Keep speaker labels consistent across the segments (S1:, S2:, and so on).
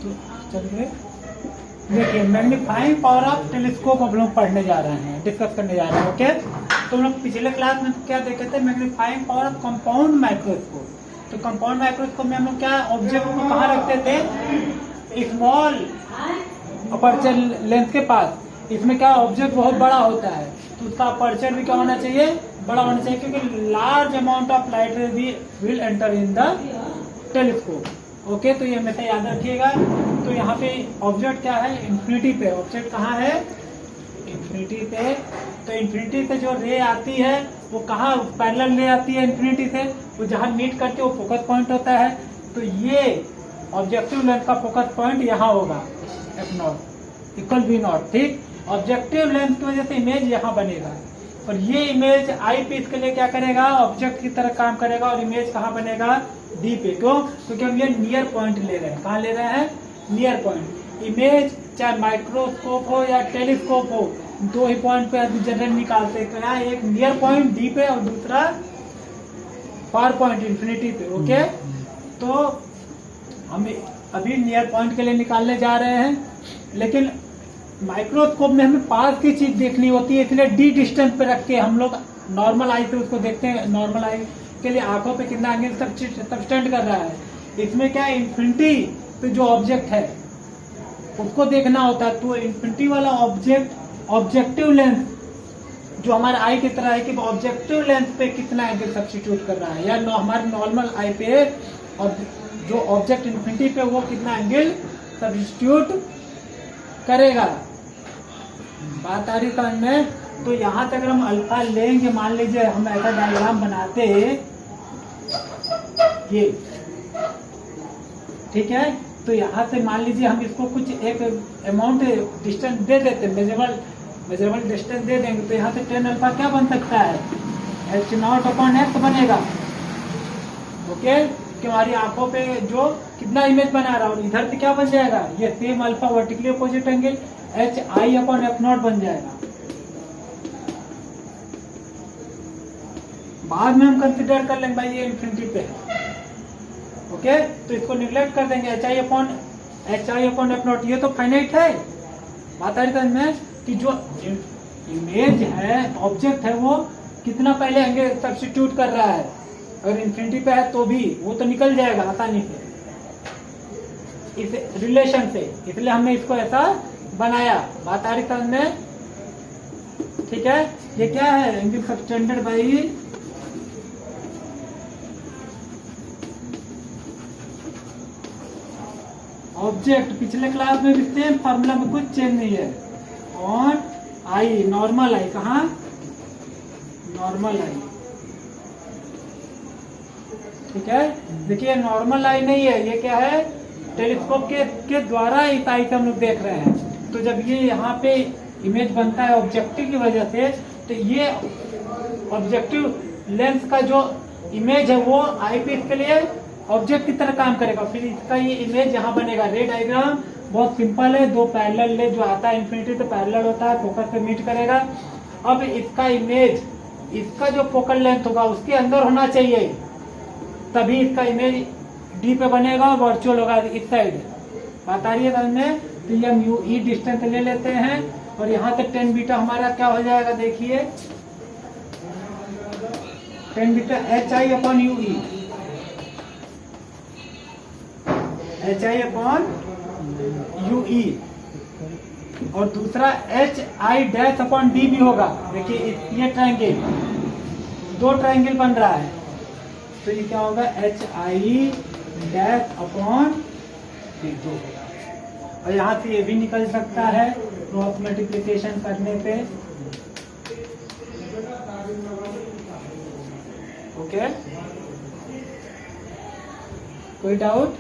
S1: तो चलिए देखिए, मैग्नीफाइंग पावर ऑफ टेलीस्कोप हम लोग पढ़ने जा रहे हैं, डिस्कस करने जा रहे हैं। ओके, तो हम लोग पिछले क्लास में क्या देखे थे, magnifying power of compound microscope. तो कंपाउंड माइक्रोस्कोप में हम लोग क्या ऑब्जेक्ट को कहाँ रखते थे, स्मॉल अपर्चर लेंथ के पास। इसमें क्या ऑब्जेक्ट बहुत बड़ा होता है तो उसका अपर्चर भी क्या होना चाहिए, बड़ा होना चाहिए, क्योंकि large amount of light will enter in the telescope. Okay, तो ये हमेशा याद रखिएगा। तो यहाँ पे ऑब्जेक्ट क्या है, इन्फिनिटी पे। ऑब्जेक्ट कहाँ है, इन्फिनिटी पे। तो इन्फिनिटी से जो रे आती है वो कहाँ पैरेलल रे आती है इन्फिनिटी से, वो जहाँ मीट करके वो फोकस पॉइंट होता है। तो ये ऑब्जेक्टिव लेंथ का फोकस पॉइंट यहाँ होगा, F0 इक्वल V0। ठीक, ऑब्जेक्टिव लेंथ की वजह से इमेज यहाँ बनेगा, और ये इमेज आई पीस के लिए क्या करेगा, ऑब्जेक्ट की तरह काम करेगा, और इमेज कहाँ बनेगा, डी पे। क्यों, क्योंकि हम ये नियर पॉइंट ले रहे हैं। कहाँ ले रहे हैं, नियर पॉइंट। इमेज चाहे माइक्रोस्कोप हो या टेलीस्कोप हो, दो ही पॉइंट पे जनरल निकालते हैं। एक नियर पॉइंट डी पे और दूसरा फार पॉइंट इन्फिनिटी पे। ओके, तो हम अभी नियर पॉइंट के लिए निकालने जा रहे हैं, लेकिन माइक्रोस्कोप में हमें पास की चीज देखनी होती है, इसलिए डी डिस्टेंस पे रख के हम लोग नॉर्मल आई से उसको देखते हैं। नॉर्मल आई के लिए आंखों पे कितना एंगल सबस्टेंड कर रहा है। इसमें क्या इन्फिनिटी पे जो ऑब्जेक्ट है उसको देखना होता है। तो इन्फिनिटी वाला ऑब्जेक्ट ऑब्जेक्टिव लेंथ जो हमारे आई की तरह है कि ऑब्जेक्टिव लेंथ पे कितना एंगल सब्स्टिट्यूट कर रहा है, या हमारे नॉर्मल आई पे और जो ऑब्जेक्ट इन्फिनिटी पे वो कितना एंगल सब्स्टिट्यूट करेगा। बात आ रही समझ में। तो यहाँ तक हम अल्फा लेंगे, मान लीजिए हम ऐसा डायग्राम बनाते ये, ठीक है। तो यहाँ से मान लीजिए हम इसको कुछ एक अमाउंट डिस्टेंस दे देते, मेजरेबल डिस्टेंस दे देंगे। तो यहाँ से 10 अल्फा क्या बन सकता है, H0/x बनेगा। ओके, कि हमारी आंखों पे जो कितना इमेज बना रहा है, और इधर से क्या बन जाएगा, ये same alpha vertically opposite angle HI/F0 बन जाएगा। बाद में हम कंसिडर कर लेंगे भाई ये इन्फिनिटी पे है। ओके, तो इसको निगलेक्ट कर देंगे। HI/F0 ये तो फाइनाइट है। बात आ रही में कि जो इमेज है, ऑब्जेक्ट है, वो कितना पहले एंगल सब्स्टिट्यूट कर रहा है। अगर इन्फिनिटी पे है तो भी वो तो निकल जाएगा आसानी से इस रिलेशन से, इसलिए हमने इसको ऐसा बनाया। बात आ रही समझ में, ठीक है। ये क्या है, एंगल सबटेंडेड बाई ऑब्जेक्ट। पिछले क्लास में भी सेम फार्मूला में कुछ चेंज नहीं है। ऑन आई, नॉर्मल आई, कहाँ, नॉर्मल आई, ठीक है। देखिए नॉर्मल आई नहीं है, ये क्या है, टेलीस्कोप के द्वारा इस आई से हम लोग देख रहे हैं। तो जब ये यहाँ पे इमेज बनता है ऑब्जेक्टिव की वजह से, तो ये ऑब्जेक्टिव लेंस का जो इमेज है वो आई पीस के लिए ऑब्जेक्ट की तरह काम करेगा। फिर इसका ये इमेज यहाँ बनेगा। रे डायग्राम बहुत सिंपल है, दो पैरेलल ले जो आता है इन्फिनिटी तो पैरेलल होता है, फोकस पे मीट करेगा। अब इसका इमेज, इसका जो फोकल लेंथ होगा उसके अंदर होना चाहिए, तभी इसका इमेज डी पे बनेगा और वर्चुअल होगा इस साइड। बात आ रही है समझ में। तो ये हम UE डिस्टेंस ले लेते हैं, और यहाँ से 10 बीटा हमारा क्या हो जाएगा, देखिए 10 बीटा HI/UE, HI/UE, और दूसरा HI'/D भी होगा। देखिए ये ट्रायंगल, दो ट्रायंगल बन रहा है, तो ये क्या होगा, HI'/D। और यहाँ से ये भी निकल सकता है क्रॉस मल्टीप्लिकेशन करने पे। ओके, कोई डाउट।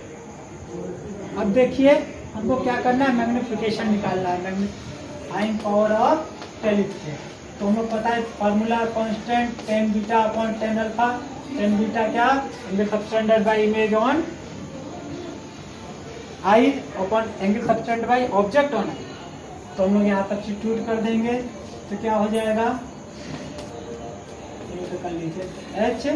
S1: अब देखिए हमको क्या करना है, मैग्निफिकेशन निकालना है, मैग्नीफाइंग पावर ऑफ टेलीस्कोप। तो हमको पता है formula constant 10 beta upon 10 alpha. 10 beta क्या, angle subtended by image on eye upon angle subtended by object on eye. तो हम लोग यहाँ सब्स्टिट्यूट कर देंगे, तो क्या हो जाएगा, तो कर लीजिए H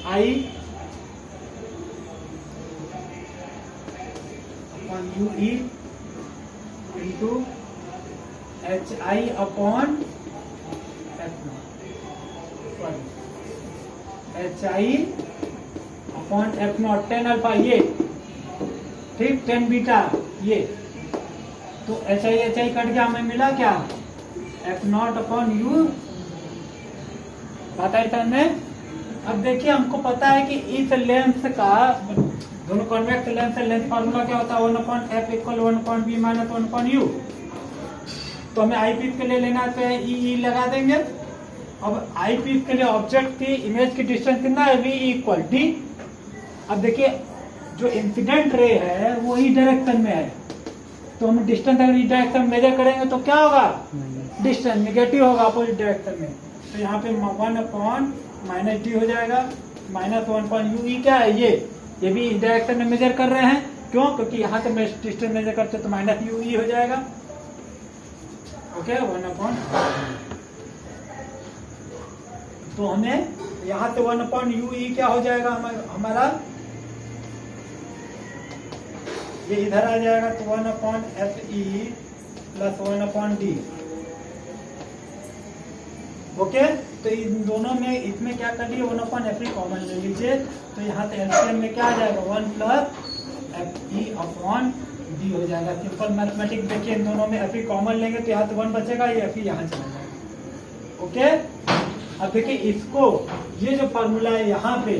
S1: I upon U E into H I upon F not, H I upon F not, 10 alpha ये, ठीक, 10 बीटा ये, तो एच आई कट गया, हमें मिला क्या, एफ नॉट अपॉन यू, पता है में। अब देखिए हमको पता है कि इस लेंथ का, दोनों कॉन्वेक्स लेंथ से लेंथ फार्मूला क्या होता है, 1 upon F equal 1 upon B minus 1 upon U. तो हमें आई पीस के लिए लेना है तो ई लगा देंगे। अब आई पीस के लिए ऑब्जेक्ट की इमेज की डिस्टेंस कितना है, वी इक्वल डी। अब देखिए जो इंसिडेंट रे है वो ही डायरेक्शन में है, तो हम डिस्टेंस अगर इस डायरेक्शन में मेजर करेंगे तो क्या होगा, डिस्टेंस नेगेटिव होगा अपोजिट डायरेक्शन में। तो यहाँ पे 1 अपॉन माइनस डी हो जाएगा, माइनस 1 अपॉन यू ई क्या है, ये भी इस डायरेक्शन में मेजर कर रहे हैं, क्यों, क्योंकि यहाँ से डिस्टेंस मेजर करते तो माइनस यू ई हो जाएगा। ओके 1 अपॉन, तो हमें यहाँ से 1 अपॉन यू ई क्या हो जाएगा हमारा, ये इधर आ जाएगा, तो 1 upon F E plus 1 upon D. Okay, तो इन दोनों में इसमें क्या कर लिए, 1 अपॉन एफ ई कॉमन ले लीजिए, तो यहाँ से एलसीएम में क्या आ जाएगा, 1 plus F E upon D हो जाएगा। सिंपल मैथमेटिक्स देखिए, इन दोनों में एफ ई कॉमन लेंगे तो यहाँ से 1 बचेगा, ये एफ ई यहाँ चला जाएगा। ओके, अब देखिए इसको, ये जो फॉर्मूला है यहाँ पे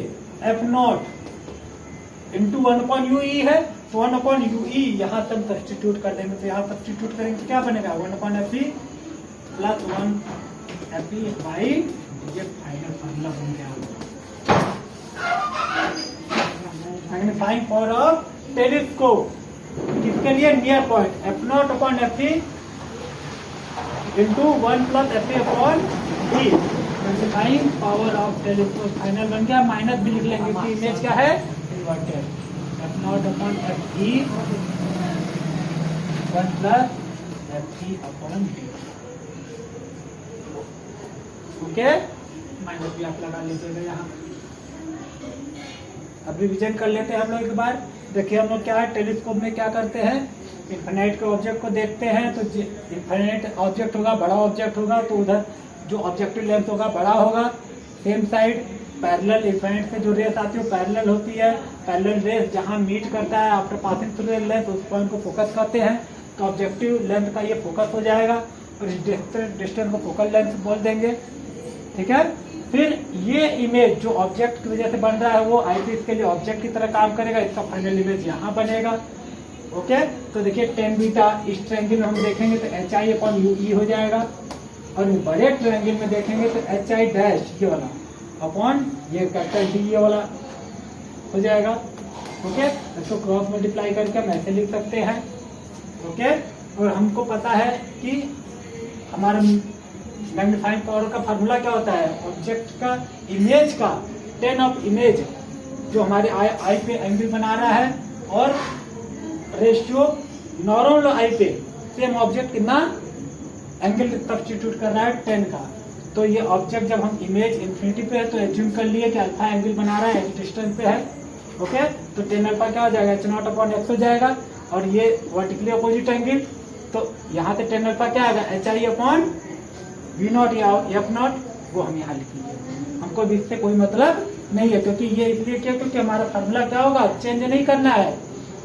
S1: F not into 1 upon U ई है, तो 1 अपॉन यू ई यहाँ से हम सब्स्टिट्यूट कर देंगे, तो यहाँ सब्स्टिट्यूट करेंगे तो क्या बनेगा, 1 upon F E plus 1 F E by, ये फाइनल फॉर्मूला बन गया। मैग्नीफाइंग पावर ऑफ टेलीस्कोप किसके लिए, near point, F naught upon F E into 1 plus F E upon D. Magnifying power of telescope final बन गया, minus भी लिख लेंगे कि इमेज क्या है, inverted, F naught upon F E 1 plus F E upon D. Okay, minus भी आप लगा लीजिएगा यहाँ। अब रिविजन कर लेते हैं हम लोग एक बार। देखिए हम लोग क्या है, टेलीस्कोप में क्या करते हैं, इन्फिनाइट के ऑब्जेक्ट को देखते हैं, तो इन्फिनाइट ऑब्जेक्ट होगा, बड़ा ऑब्जेक्ट होगा, तो उधर जो ऑब्जेक्टिव लेंथ होगा बड़ा होगा, सेम साइड पैरेलल, इन्फिनाइट से जो रेस आती है वो पैरेलल होती है, पैरेलल रेस जहाँ मीट करता है after passing through the length, उस पॉइंट को फोकस करते हैं, तो ऑब्जेक्टिव लेंथ का ये फोकस हो जाएगा, और इस डिस्टेंस को फोकल लेंथ बोल देंगे, ठीक है। फिर ये इमेज जो ऑब्जेक्ट की वजह से बन रहा है वो आईपीस के लिए ऑब्जेक्ट की तरह काम करेगा, इसका फाइनल इमेज यहाँ बनेगा। ओके, तो देखिए 10 बीटा इस ट्रायंगल में हम देखेंगे तो एच आई अपॉन यू ई हो जाएगा, और बड़े ट्रायंगल में देखेंगे तो एच आई डैश ये वाला अपॉन ये कैपिटल डी ये वाला हो जाएगा। ओके, इसको क्रॉस मल्टीप्लाई करके हम ऐसे लिख सकते हैं। ओके, और हमको पता है कि हमारा मैग्नीफाइंग पावर का फार्मूला क्या होता है, ऑब्जेक्ट का इमेज का 10 ऑफ इमेज जो हमारे आई पे एंगल बना रहा है, और रेशियो नॉर्मल आई पे सेम ऑब्जेक्ट कितना एंगल सब्स्टिट्यूट कर रहा है 10 का। तो ये ऑब्जेक्ट जब हम इमेज इन्फिनिटी पे है तो एज्यूम कर लिए कि अल्फा एंगल बना रहा है, एक डिस्टेंस पे है। ओके, तो 10 अल्फा क्या हो जाएगा, एच नॉट अपॉन एक्स हो जाएगा, और ये वर्टिकली अपोजिट एंगल, तो यहाँ से 10 अल्फा क्या आएगा, H I upon V not या एफ नॉट, वो हम यहाँ लिख लीजिए। हमको भी इससे कोई मतलब नहीं है, क्योंकि ये इसलिए क्या, क्योंकि हमारा फार्मूला क्या होगा, चेंज नहीं करना है।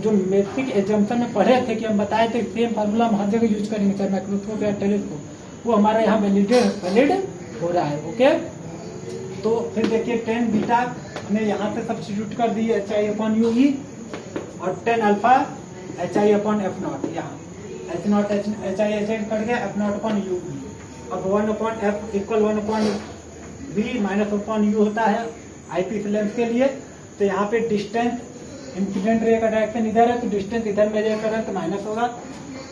S1: जो बेसिक एजम्पशन में पढ़े थे कि हम बताए थे सेम फार्मूला हम हर जगह यूज करेंगे, चाहे माइक्रोस्कोप या टेलीस्कोप, वो हमारा यहाँ वैलिड हो रहा है। ओके, तो फिर देखिए 10 बीटा हमने यहाँ से सब्स्टिट्यूट कर दी H I upon U E, और 10 alpha H I upon F naught, यहाँ H naught H I cut गया, F naught upon U E. अब 1 upon F equal 1 upon V minus upon U होता है आई पीस लेंथ के लिए। तो यहाँ पे डिस्टेंस, इंसिडेंट रे का डायरेक्शन इधर है, तो डिस्टेंस इधर मेजर कर रहे हैं तो माइनस होगा,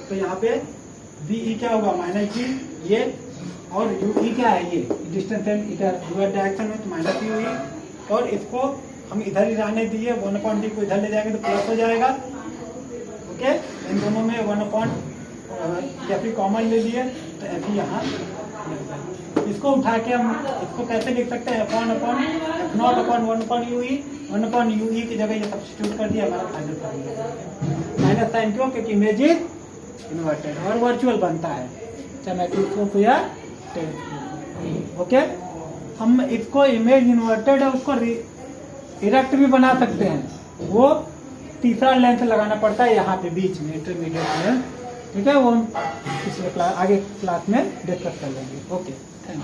S1: तो यहाँ पे वी ई क्या होगा, माइनस जी ये, और यू ई क्या है, ये डिस्टेंस है इधर डायरेक्शन में, तो माइनस यू ई, और इसको हम इधर ही रहने दिए, 1 अपॉन डी को इधर ले जाएंगे तो प्लस हो जाएगा। ओके, इन दोनों में 1 अपॉन एफ ई कॉमन ले लिए, तो एफ ई यहाँ इसको उठा के हम इसको कैसे लिख सकते हैं, F0/1/UE की जगह ये सब्स्टिट्यूट कर दिया, हमारा फाइनल फार्मूला माइनस साइन क्यों, क्योंकि इमेज इज इन्वर्टेड और वर्चुअल बनता है, चाहे माइक्रोस्कोप या टेलीस्कोप। ओके, हम इसको इमेज इन्वर्टेड है उसको इरेक्ट भी बना सकते हैं, वो तीसरा लेंस लगाना पड़ता है यहाँ पे बीच में, इंटरमीडिएट में। ठीक है, वो हम पिछले क्लास आगे क्लास में डिस्कस कर लेंगे। Okay, thank you.